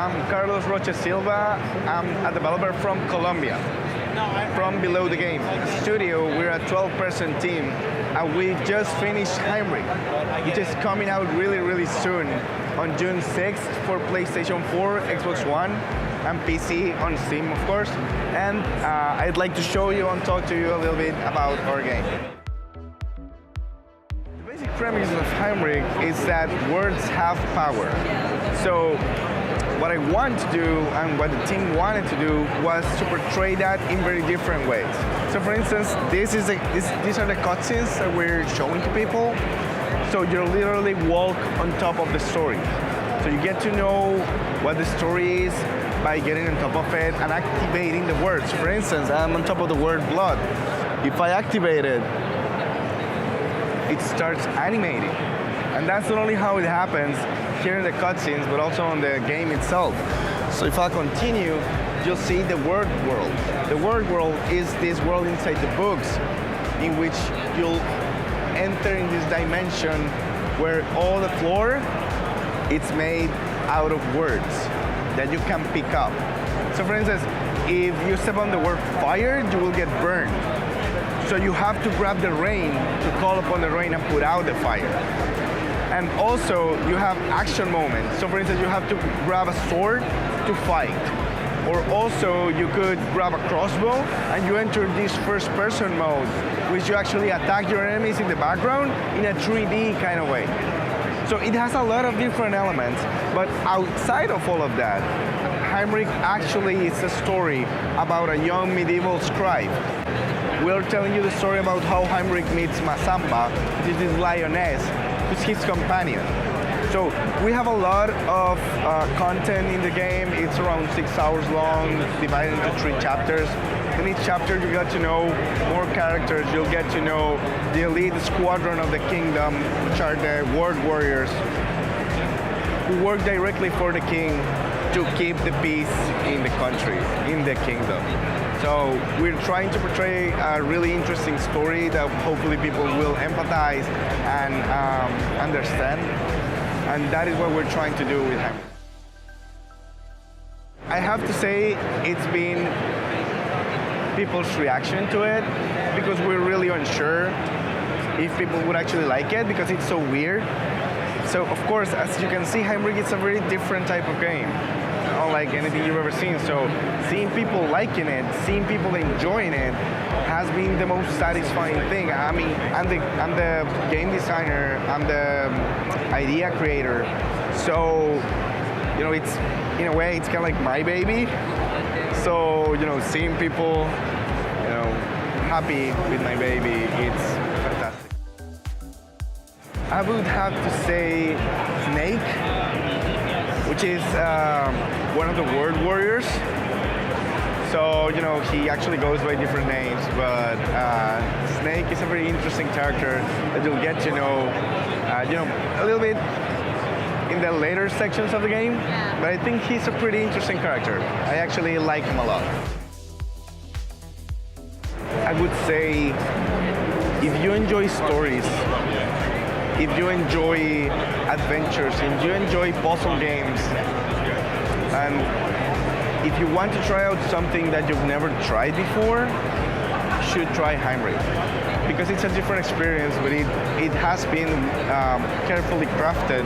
I'm Carlos Rocha Silva. I'm a developer from Colombia, from Below the Game. In the studio, we're a 12-person team, and we just finished Haimrick, which is coming out really, really soon on June 6th for PlayStation 4, Xbox One, and PC on Steam, of course. And I'd like to show you and talk to you a little bit about our game. The basic premise of Haimrick is that words have power. So what I want to do and what the team wanted to do was to portray that in very different ways. So for instance, these are the cutscenes that we're showing to people. So you literally walk on top of the story. So you get to know what the story is by getting on top of it and activating the words. For instance, I'm on top of the word blood. If I activate it, it starts animating. And that's not only how it happens here in the cutscenes, but also on the game itself. So if I continue, you'll see the word world. The word world is this world inside the books in which you'll enter in this dimension where all the floor it's made out of words that you can pick up. So for instance, if you step on the word fire, you will get burned. So you have to grab the rain to call upon the rain and put out the fire. And also, you have action moments. So for instance, you have to grab a sword to fight. Or also, you could grab a crossbow and you enter this first-person mode, which you actually attack your enemies in the background in a 3D kind of way. So it has a lot of different elements, but outside of all of that, Haimrick actually is a story about a young medieval scribe. We're telling you the story about how Haimrick meets Mazamba, which is this lioness, who's his companion. So we have a lot of content in the game. It's around 6 hours long, divided into 3 chapters. In each chapter, you get to know more characters. You'll get to know the elite squadron of the kingdom, which are the word warriors, who work directly for the king to keep the peace in the country, in the kingdom. So we're trying to portray a really interesting story that hopefully people will empathize and understand. And that is what we're trying to do with him. I have to say it's been people's reaction to it because we're really unsure if people would actually like it because it's so weird. So of course, as you can see, Haimrick is a very different type of game, unlike anything you've ever seen. So seeing people liking it, seeing people enjoying it, has been the most satisfying thing. I mean, I'm the game designer, I'm the idea creator. So, you know, it's, in a way, it's kind of like my baby. So, you know, seeing people, you know, happy with my baby, it's fantastic. I would have to say Snake, which is one of the word warriors. So, you know, he actually goes by different names, but Snake is a very interesting character that you'll get to know, you know, a little bit in the later sections of the game, but I think he's a pretty interesting character. I actually like him a lot. I would say, if you enjoy stories, if you enjoy adventures, if you enjoy puzzle games, and if you want to try out something that you've never tried before, you should try Haimrick. Because it's a different experience, but it has been carefully crafted,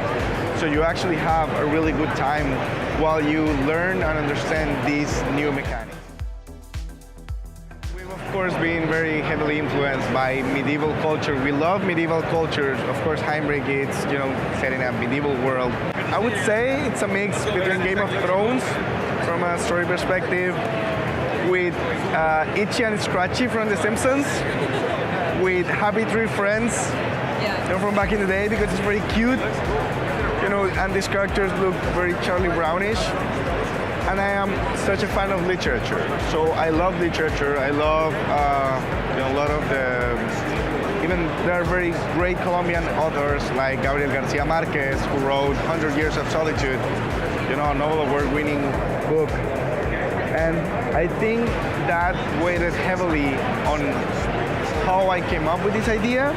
so you actually have a really good time while you learn and understand these new mechanics. We've of course been very heavily influenced by medieval culture. We love medieval culture. Of course, Haimrick is, you know, set in a medieval world. I would say it's a mix between Game of Thrones from a story perspective, with Itchy and Scratchy from The Simpsons, with Happy Tree Friends, you know, from back in the day, because it's very cute, you know, and these characters look very Charlie Brownish. And I am such a fan of literature, so I love literature. I love you know, a lot of the, even there are very great Colombian authors like Gabriel Garcia Marquez, who wrote 100 Years of Solitude, you know, a Nobel Award-winning book. And I think that weighted heavily on how I came up with this idea,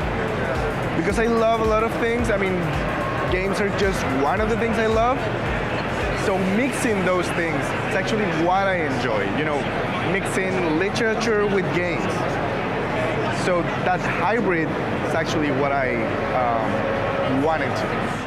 because I love a lot of things. I mean, games are just one of the things I love. So mixing those things is actually what I enjoy, mixing literature with games. So that hybrid is actually what I wanted to do.